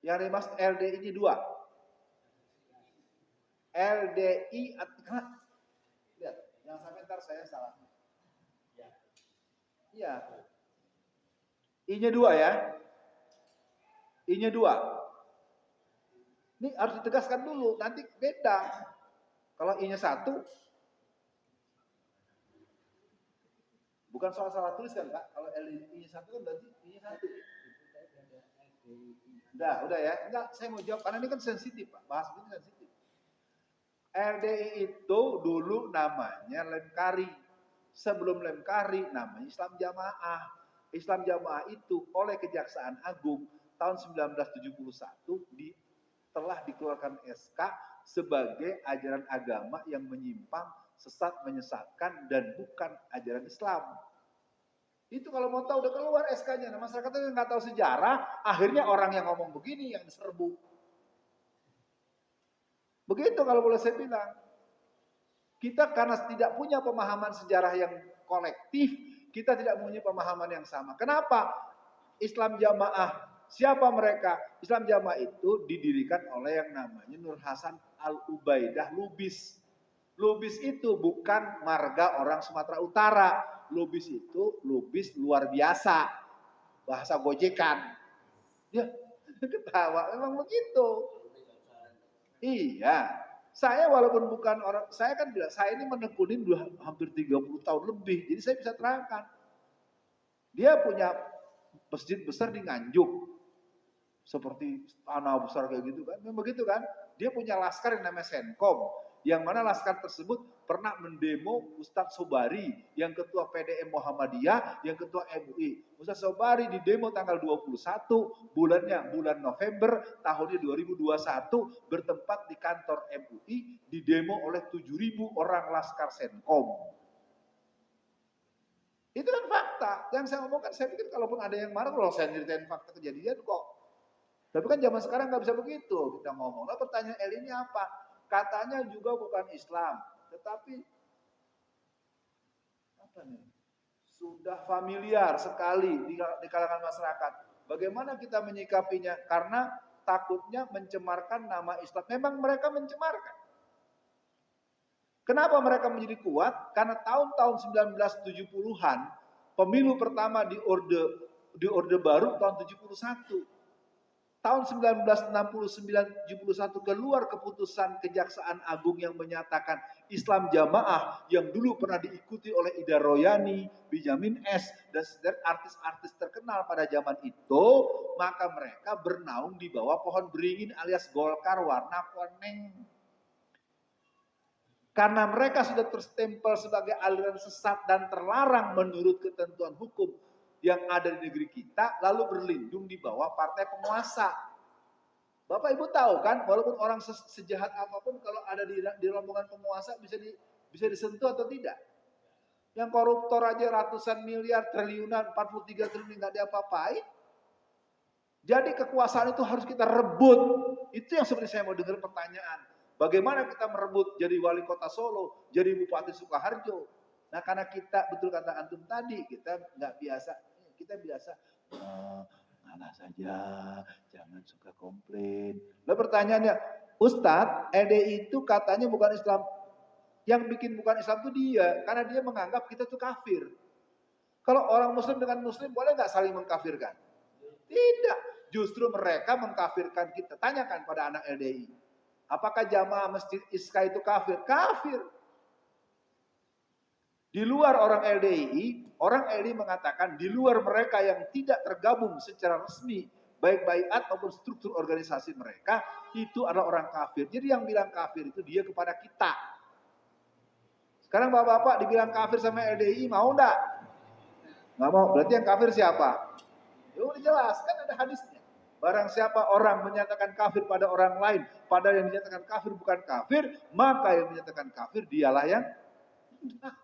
Yang dimaksud LDI-nya 2. LDI karena lihat, jangan sampai ntar saya salah. Iya. I-nya 2 ya. I-nya 2. Ini harus ditegaskan dulu, nanti beda. Kalau I-nya 1, bukan soal salah tulis kan Kak? Kalau I-nya 1 kan berarti I-nya 1. Udah ya. Enggak, saya mau jawab karena ini kan sensitif Pak. Bahas ini sensitif. LDI itu dulu namanya Lemkari. Sebelum Lemkari namanya Islam Jamaah. Islam Jamaah itu oleh Kejaksaan Agung tahun 1971 telah dikeluarkan SK sebagai ajaran agama yang menyimpang, sesat, menyesatkan, dan bukan ajaran Islam. Itu kalau mau tahu udah keluar SK-nya. Nah, masyarakatnya nggak tahu sejarah, akhirnya orang yang ngomong begini yang diserbu. Begitu kalau boleh saya bilang. Kita karena tidak punya pemahaman sejarah yang kolektif, kita tidak punya pemahaman yang sama. Kenapa? Islam Jamaah, siapa mereka? Islam Jamaah itu didirikan oleh yang namanya Nur Hasan Al-Ubaidah Lubis. Lubis itu bukan marga orang Sumatera Utara. Lubis itu lubis luar biasa. Bahasa gojekan. Ya, ketawa, memang begitu. Iya, saya walaupun bukan orang, saya kan bilang, saya ini menekunin hampir 30 tahun lebih, jadi saya bisa terangkan. Dia punya masjid besar di Nganjuk, seperti tanah besar kayak gitu kan, memang begitu kan. Dia punya laskar yang namanya Senkom, yang mana laskar tersebut pernah mendemo Ustadz Sobari, yang ketua PDM Muhammadiyah, yang ketua MUI. Ustadz Sobari di demo tanggal 21 bulan November tahunnya 2021 bertempat di kantor MUI, di demo oleh 7.000 orang laskar Senkom. Itu kan fakta. Yang saya ngomongkan, saya pikir kalaupun ada yang marah, kalau saya ceritain fakta kejadian kok. Tapi kan zaman sekarang nggak bisa begitu kita ngomong. Nah, pertanyaan ini apa? Katanya juga bukan Islam, tetapi apa nih? Sudah familiar sekali di kalangan masyarakat. Bagaimana kita menyikapinya? Karena takutnya mencemarkan nama Islam. Memang mereka mencemarkan. Kenapa mereka menjadi kuat? Karena tahun-tahun 1970-an, pemilu pertama di Orde Baru tahun 71. Tahun 1969-71 keluar keputusan Kejaksaan Agung yang menyatakan Islam Jamaah yang dulu pernah diikuti oleh Ida Royani, Benjamin S. dan artis-artis terkenal pada zaman itu, maka mereka bernaung di bawah pohon beringin alias Golkar warna kuning. Karena mereka sudah terstempel sebagai aliran sesat dan terlarang menurut ketentuan hukum yang ada di negeri kita, lalu berlindung di bawah partai penguasa. Bapak Ibu tahu kan, walaupun orang sejahat apapun, kalau ada di rombongan penguasa bisa disentuh atau tidak? Yang koruptor aja ratusan miliar, triliunan, 43 triliun nggak diapa-apain. Jadi kekuasaan itu harus kita rebut. Itu yang sebenarnya saya mau dengar pertanyaan. Bagaimana kita merebut jadi wali kota Solo, jadi Bupati Sukoharjo? Nah, karena kita, betul kata antum tadi, kita nggak biasa, kita biasa ngalah saja, jangan suka komplain. Lalu pertanyaannya, Ustadz, LDI itu katanya bukan Islam. Yang bikin bukan Islam itu dia, karena dia menganggap kita itu kafir. Kalau orang Muslim dengan Muslim boleh nggak saling mengkafirkan? Tidak, justru mereka mengkafirkan kita. Tanyakan pada anak LDI, apakah jamaah masjid Iska itu kafir? Kafir. Di luar orang LDI mengatakan di luar mereka yang tidak tergabung secara resmi, baik baiat maupun struktur organisasi mereka, itu adalah orang kafir. Jadi yang bilang kafir itu dia kepada kita. Sekarang bapak-bapak dibilang kafir sama LDI, mau enggak? Nggak mau, berarti yang kafir siapa? Ya udah jelas, kan ada hadisnya. Barang siapa orang menyatakan kafir pada orang lain, padahal yang dinyatakan kafir bukan kafir, maka yang menyatakan kafir dialah yang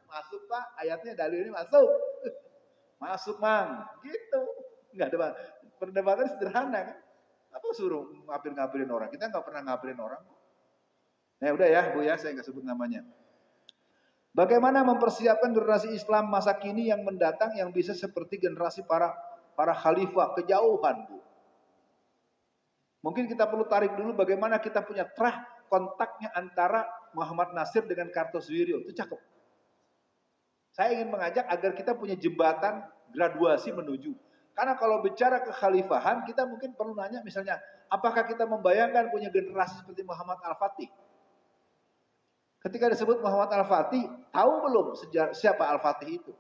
masuk Pak, ayatnya dalilnya masuk. Masuk Mang, gitu. Enggak ada perdebatan sederhana kan. Apa suruh ngapir-ngapirin orang? Kita nggak pernah ngapirin orang. Nah udah ya Bu ya, saya nggak sebut namanya. Bagaimana mempersiapkan generasi Islam masa kini yang mendatang yang bisa seperti generasi para khalifah kejauhan Bu? Mungkin kita perlu tarik dulu bagaimana kita punya terah kontaknya antara Muhammad Nasir dengan Kartosuwiryo. Itu cakep. Saya ingin mengajak agar kita punya jembatan graduasi menuju. Karena kalau bicara kekhalifahan, kita mungkin perlu nanya misalnya, apakah kita membayangkan punya generasi seperti Muhammad Al-Fatih? Ketika disebut Muhammad Al-Fatih, tahu belum siapa Al-Fatih itu?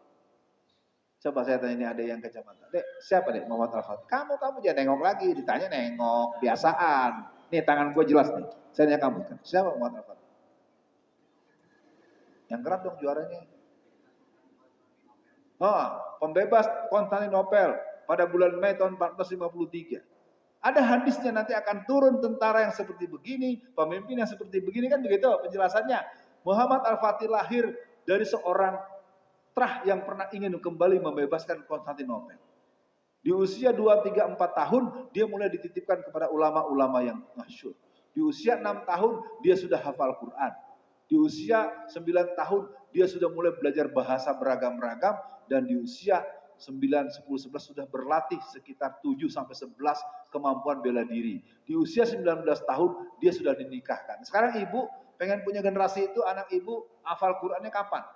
Coba saya tanya, ini ada yang kacamata. Dek, siapa dek Muhammad Al-Fatih? Kamu jangan nengok lagi, ditanya nengok, biasaan. Nih tangan gue jelas nih, saya tanya kamu kan, siapa Muhammad Al-Fatih? Yang keras dong juaranya. Oh, pembebas Konstantinopel pada bulan Mei tahun 1453. Ada hadisnya nanti akan turun tentara yang seperti begini, pemimpin yang seperti begini, kan begitu penjelasannya. Muhammad Al-Fatih lahir dari seorang terah yang pernah ingin kembali membebaskan Konstantinopel. Di usia 2, 3, 4 tahun dia mulai dititipkan kepada ulama-ulama yang masyhur. Di usia 6 tahun dia sudah hafal Quran. Di usia 9 tahun dia sudah mulai belajar bahasa beragam-ragam, dan di usia 9, 10, 11 sudah berlatih sekitar 7 sampai 11 kemampuan bela diri. Di usia 19 tahun dia sudah dinikahkan. Sekarang ibu pengen punya generasi itu, anak ibu hafal Qurannya kapan?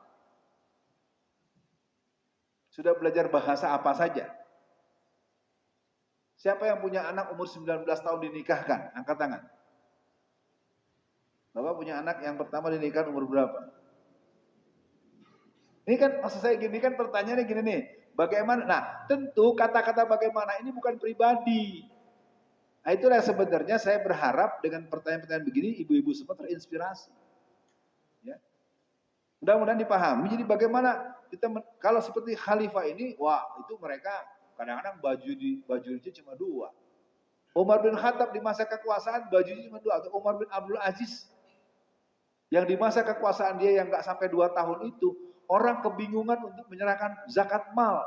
Sudah belajar bahasa apa saja? Siapa yang punya anak umur 19 tahun dinikahkan? Angkat tangan. Bapak punya anak yang pertama dinikahkan umur berapa? Ini kan maksud saya gini, kan pertanyaannya gini nih. Bagaimana? Nah, tentu kata-kata bagaimana ini bukan pribadi. Nah, itulah sebenarnya saya berharap dengan pertanyaan-pertanyaan begini ibu-ibu semua terinspirasi. Ya. Mudah-mudahan dipahami. Jadi bagaimana kita kalau seperti khalifah ini, wah itu mereka kadang-kadang bajunya cuma 2. Umar bin Khattab di masa kekuasaan bajunya cuma 2. Atau Umar bin Abdul Aziz yang di masa kekuasaan dia yang nggak sampai 2 tahun itu, orang kebingungan untuk menyerahkan zakat mal.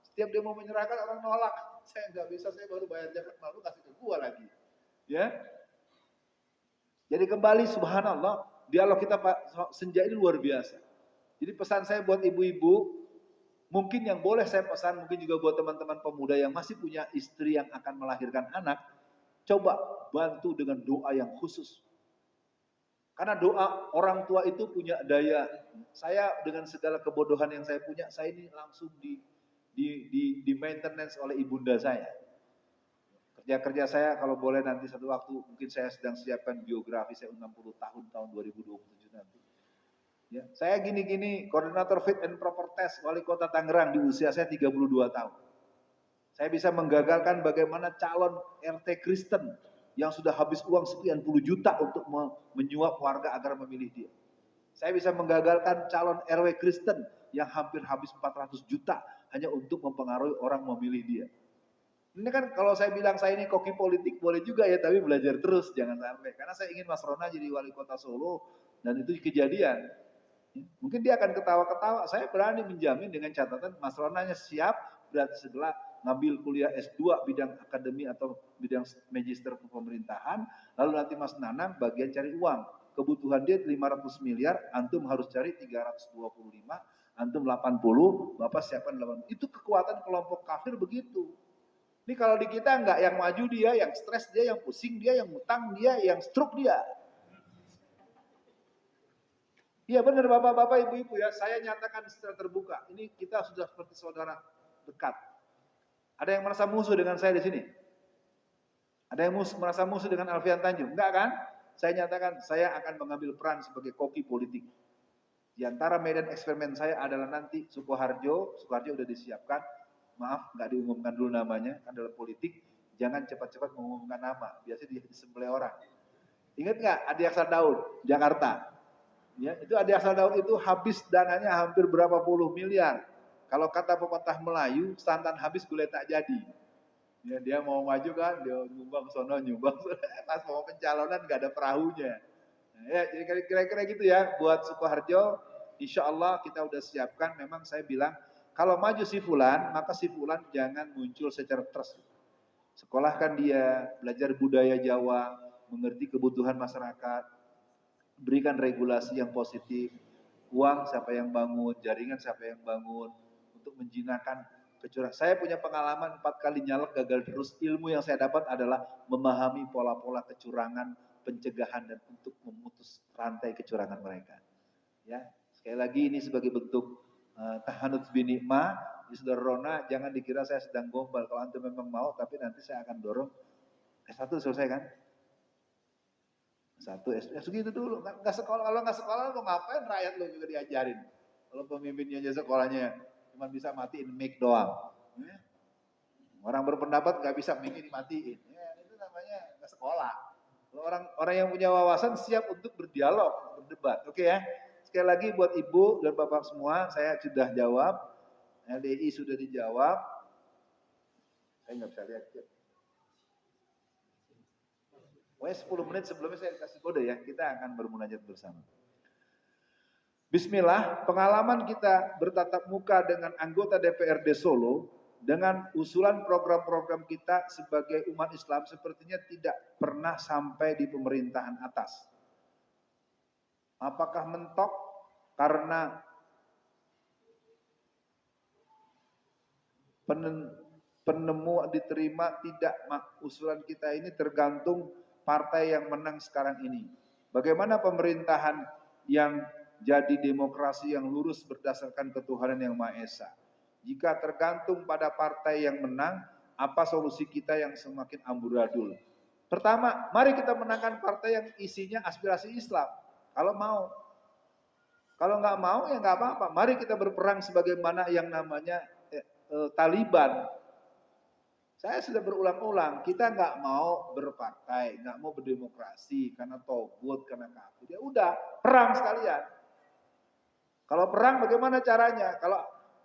Setiap dia mau menyerahkan orang nolak. Saya nggak bisa, saya baru bayar zakat mal, lu kasih ke gua lagi. Ya. Jadi kembali subhanallah, dialog kita Pak Senja ini luar biasa. Jadi pesan saya buat ibu-ibu, mungkin yang boleh saya pesan, mungkin juga buat teman-teman pemuda yang masih punya istri yang akan melahirkan anak, coba bantu dengan doa yang khusus. Karena doa orang tua itu punya daya. Saya dengan segala kebodohan yang saya punya, saya ini langsung di maintenance oleh ibunda saya. Kerja-kerja saya kalau boleh nanti satu waktu, mungkin saya sedang siapkan biografi saya 60 tahun 2027 nanti. Ya, saya gini-gini, koordinator fit and proper test wali kota Tangerang di usia saya 32 tahun. Saya bisa menggagalkan bagaimana calon RT Kristen yang sudah habis uang sekian puluh juta untuk menyuap warga agar memilih dia. Saya bisa menggagalkan calon RW Kristen yang hampir habis 400 juta hanya untuk mempengaruhi orang memilih dia. Ini kan kalau saya bilang saya ini koki politik boleh juga ya, tapi belajar terus jangan sampai. Karena saya ingin Mas Rona jadi wali kota Solo dan itu kejadian. Mungkin dia akan ketawa-ketawa. Saya berani menjamin dengan catatan Mas Ronanya siap, berarti setelah ngambil kuliah S2 bidang akademi atau bidang magister pemerintahan, lalu nanti Mas Nanang bagian cari uang. Kebutuhan dia 500 miliar, antum harus cari 325, antum 80, Bapak siapkan 80. Itu kekuatan kelompok kafir begitu. Ini kalau di kita enggak, yang maju dia, yang stres dia, yang pusing dia, yang utang dia, yang stroke dia. Iya benar bapak-bapak, ibu-ibu ya, saya nyatakan secara terbuka. Ini kita sudah seperti saudara dekat. Ada yang merasa musuh dengan saya di sini? Ada yang merasa musuh dengan Alfian Tanjung? Enggak kan? Saya nyatakan saya akan mengambil peran sebagai koki politik. Di antara medan eksperimen saya adalah nanti Sukoharjo sudah disiapkan. Maaf, nggak diumumkan dulu namanya, kan dalam politik jangan cepat-cepat mengumumkan nama, biasanya disembelih orang. Ingat nggak Adi Aksa Daud, Jakarta? Ya, itu Adi Aksa Daud itu habis dananya hampir berapa puluh miliar. Kalau kata pepatah Melayu, santan habis gulai tak jadi. Ya, dia mau maju kan, dia nyumbang sono, nyumbang sono. Pas mau pencalonan nggak ada perahunya. Nah, ya, jadi kira-kira gitu ya, buat Sukoharjo, insya Allah kita udah siapkan. Memang saya bilang, kalau maju si Fulan, maka si Fulan jangan muncul secara terus. Sekolahkan dia, belajar budaya Jawa, mengerti kebutuhan masyarakat, berikan regulasi yang positif. Uang siapa yang bangun, jaringan siapa yang bangun, untuk menjinakkan kecurangan. Saya punya pengalaman 4 kali nyalek gagal terus. Ilmu yang saya dapat adalah memahami pola-pola kecurangan, pencegahan dan untuk memutus rantai kecurangan mereka. Ya, sekali lagi ini sebagai bentuk tahanut binikmah. Di Saudara Rona, jangan dikira saya sedang gombal. Kalau antum memang mau, tapi nanti saya akan dorong S1 selesai kan? S1, segitu dulu. Nggak sekolah, kalau nggak sekolah lo ngapain rakyat lo juga diajarin? Kalau pemimpinnya aja sekolahnya cuma bisa matiin mic doang. Ya. Orang berpendapat nggak bisa mic dimatiin. Ya, itu namanya nggak sekolah. Kalau orang yang punya wawasan siap untuk berdialog, berdebat. Oke ya. Sekali lagi buat ibu dan bapak semua, saya sudah jawab. LDI sudah dijawab. Saya nggak bisa lihat. Pokoknya 10 menit sebelumnya saya kasih kode ya. Kita akan bermunajat bersama. Bismillah, pengalaman kita bertatap muka dengan anggota DPRD Solo dengan usulan program-program kita sebagai umat Islam sepertinya tidak pernah sampai di pemerintahan atas. Apakah mentok karena penemu diterima tidak, usulan kita ini tergantung partai yang menang sekarang ini. Bagaimana pemerintahan yang jadi demokrasi yang lurus berdasarkan ketuhanan yang Maha Esa? Jika tergantung pada partai yang menang, apa solusi kita yang semakin amburadul? Pertama, mari kita menangkan partai yang isinya aspirasi Islam. Kalau mau. Kalau nggak mau ya nggak apa-apa. Mari kita berperang sebagaimana yang namanya Taliban. Saya sudah berulang-ulang, kita nggak mau berpartai, nggak mau berdemokrasi karena togut, karena kafir. Ya udah, perang sekalian. Kalau perang bagaimana caranya? Kalau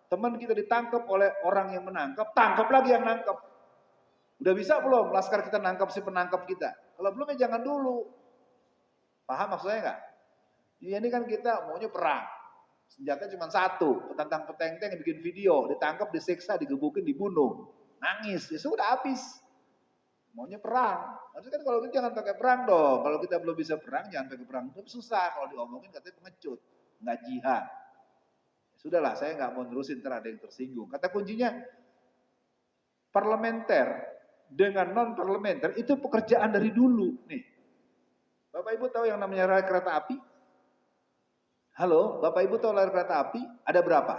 teman kita ditangkap oleh orang yang menangkap, tangkap lagi yang nangkap. Udah bisa belum laskar kita nangkap si penangkap kita? Kalau belum ya jangan dulu. Paham maksudnya nggak? Ya ini kan kita maunya perang. Senjata cuma satu, petantang petenteng yang bikin video, ditangkap, disiksa, digebukin, dibunuh. Nangis, ya sudah habis. Maunya perang. Maksudnya kan kalau gitu jangan pakai perang dong. Kalau kita belum bisa perang, jangan pakai perang. Itu susah kalau diomongin katanya pengecut. Nggak jihad. Ya sudahlah, saya nggak mau nerusin, ntar ada yang tersinggung. Kata kuncinya, parlementer dengan non-parlementer itu pekerjaan dari dulu. Nih, Bapak Ibu tahu yang namanya rel kereta api? Halo, Bapak Ibu tahu rel kereta api? Ada berapa?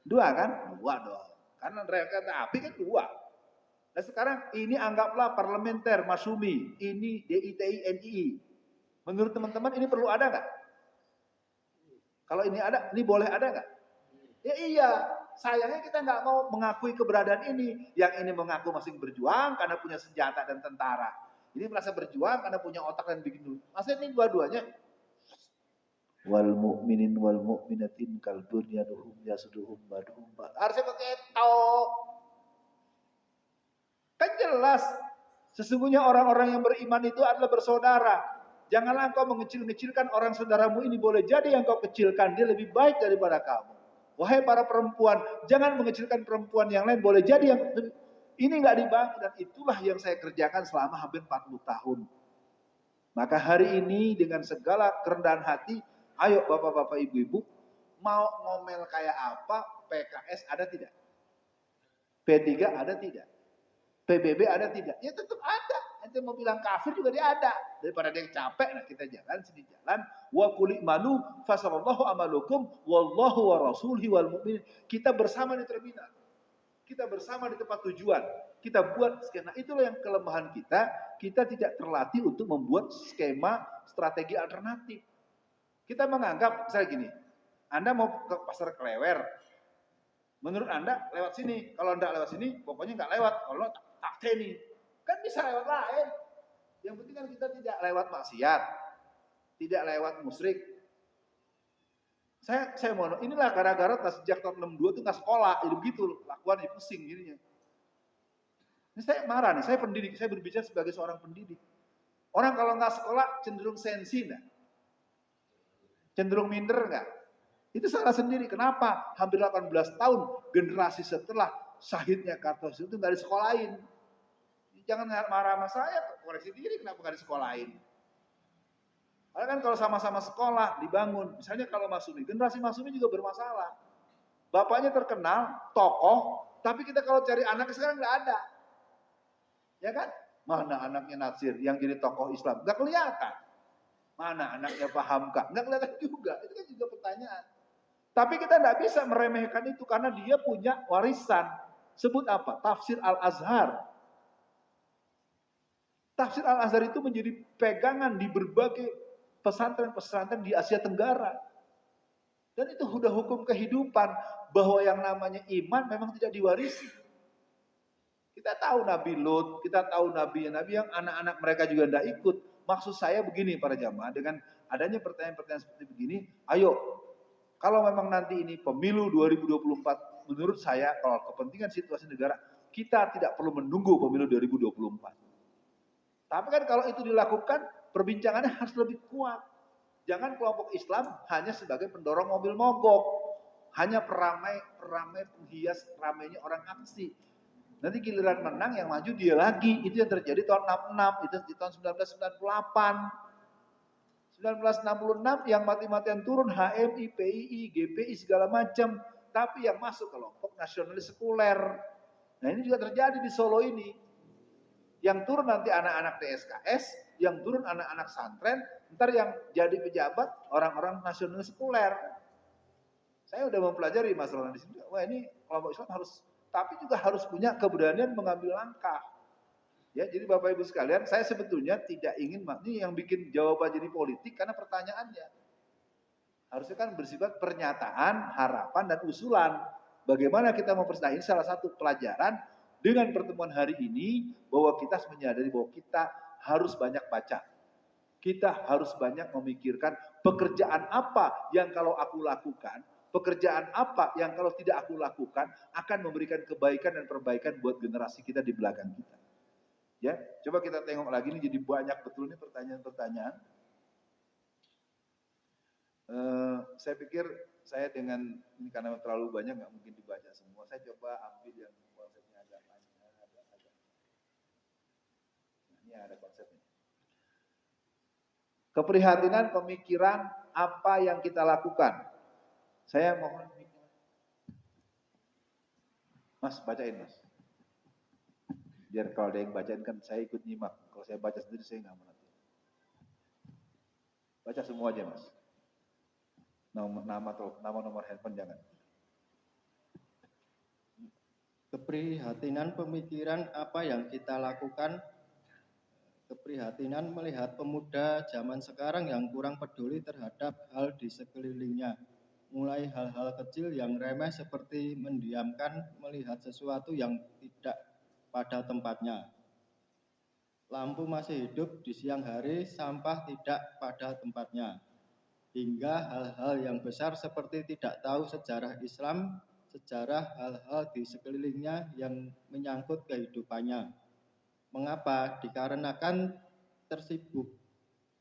2 kan? 2 dong. Karena rel kereta api kan 2. Nah sekarang ini anggaplah parlementer, Masumi, ini DITI, NII. Menurut teman-teman ini perlu ada nggak? Kalau ini ada, ini boleh ada nggak? Ya iya, sayangnya kita nggak mau mengakui keberadaan ini. Yang ini mengaku masih berjuang karena punya senjata dan tentara. Ini merasa berjuang karena punya otak dan bikin dulu. Maksudnya ini dua-duanya. Wal mu'minin wal mu'minatin kal bunyanuhum yasuduhum baduhum. Harusnya pakai tok. Kan jelas, sesungguhnya orang-orang yang beriman itu adalah bersaudara. Janganlah engkau mengecil-ngecilkan orang saudaramu ini, boleh jadi yang kau kecilkan dia lebih baik daripada kamu. Wahai para perempuan, jangan mengecilkan perempuan yang lain, boleh jadi yang ini nggak dibangun, dan itulah yang saya kerjakan selama hampir 40 tahun. Maka hari ini dengan segala kerendahan hati, ayo bapak-bapak ibu-ibu, mau ngomel kayak apa, PKS ada tidak? P3 ada tidak? PBB ada tidak? Ya tetap ada. Nanti mau bilang kafir juga dia ada. Daripada dia capek, nah kita jalan, sini jalan. Wa kuli manu fasallallahu amalukum wallahu wa rasulihi wal mu'minin. Kita bersama di terminal. Kita bersama di tempat tujuan. Kita buat skema. Itulah yang kelemahan kita. Kita tidak terlatih untuk membuat skema strategi alternatif. Kita menganggap, misalnya gini, Anda mau ke pasar Klewer. Menurut Anda lewat sini. Kalau Anda lewat sini, pokoknya nggak lewat. Kalau tak teni, kan bisa lewat lain. Yang penting kan kita tidak lewat maksiat, tidak lewat musyrik. Saya mau, inilah gara-gara sejak tahun 62 itu nggak sekolah, jadi begitu lakuan pusing jadinya. Ini saya marah nih, saya pendidik, saya berbicara sebagai seorang pendidik. Orang kalau nggak sekolah cenderung sensi nggak? Cenderung minder nggak? Itu salah sendiri. Kenapa? Hampir 18 tahun generasi setelah Syahidnya Kartosuwiryo itu nggak disekolahin. Jangan marah sama saya, koreksi diri kenapa nggak disekolahin. Karena kan kalau sama-sama sekolah dibangun, misalnya kalau Masumi, generasi Masumi juga bermasalah. Bapaknya terkenal, tokoh, tapi kita kalau cari anak sekarang nggak ada. Ya kan? Mana anaknya Natsir yang jadi tokoh Islam? Nggak kelihatan. Mana anaknya Pak Hamka? Nggak kelihatan juga. Itu kan juga pertanyaan. Tapi kita nggak bisa meremehkan itu karena dia punya warisan. Sebut apa? Tafsir Al-Azhar. Tafsir Al-Azhar itu menjadi pegangan di berbagai pesantren-pesantren di Asia Tenggara. Dan itu sudah hukum kehidupan bahwa yang namanya iman memang tidak diwarisi. Kita tahu Nabi Lut, kita tahu Nabi yang anak-anak mereka juga tidak ikut. Maksud saya begini para jamaah, dengan adanya pertanyaan-pertanyaan seperti begini, ayo, kalau memang nanti ini pemilu 2024, menurut saya kalau kepentingan situasi negara, kita tidak perlu menunggu pemilu 2024. Tapi kan kalau itu dilakukan, perbincangannya harus lebih kuat. Jangan kelompok Islam hanya sebagai pendorong mobil mogok, hanya peramai penghias ramainya orang aksi. Nanti giliran menang yang maju dia lagi. Itu yang terjadi tahun 66, itu di tahun 1998. 1966 yang mati-matian turun HMI, PII, GPI segala macam, tapi yang masuk kelompok nasionalis sekuler. Nah, ini juga terjadi di Solo ini. Yang turun nanti anak-anak DSKS, yang turun anak-anak santren, ntar yang jadi pejabat orang-orang nasionalis sekuler. Saya udah mempelajari masalah di sini. Wah, ini kelompok Islam harus, tapi juga harus punya keberanian mengambil langkah. Ya, jadi Bapak Ibu sekalian, saya sebetulnya tidak ingin, ini yang bikin jawaban jadi politik karena pertanyaannya. Harusnya kan bersifat pernyataan, harapan, dan usulan. Bagaimana kita memperbaiki salah satu pelajaran dengan pertemuan hari ini, bahwa kita menyadari bahwa kita harus banyak baca. Kita harus banyak memikirkan pekerjaan apa yang kalau aku lakukan, pekerjaan apa yang kalau tidak aku lakukan akan memberikan kebaikan dan perbaikan buat generasi kita di belakang kita. Ya, coba kita tengok lagi, ini jadi banyak betul nih pertanyaan-pertanyaan. Saya pikir saya dengan ini karena terlalu banyak nggak mungkin dibaca semua. Saya coba ambil yang konsepnya agak panjang, Nah, ini ada konsepnya. Keprihatinan pemikiran apa yang kita lakukan. Saya mohon, Mas bacain Mas. Biar kalau ada yang bacain kan saya ikut nyimak. Kalau saya baca sendiri saya nggak mengerti. Baca semua aja Mas. Nama nomor handphone jangan. Keprihatinan pemikiran apa yang kita lakukan. Keprihatinan melihat pemuda zaman sekarang yang kurang peduli terhadap hal di sekelilingnya. Mulai hal-hal kecil yang remeh seperti mendiamkan melihat sesuatu yang tidak pada tempatnya. Lampu masih hidup di siang hari, sampah tidak pada tempatnya. Hingga hal-hal yang besar seperti tidak tahu sejarah Islam, sejarah hal-hal di sekelilingnya yang menyangkut kehidupannya. Mengapa? Dikarenakan tersibuk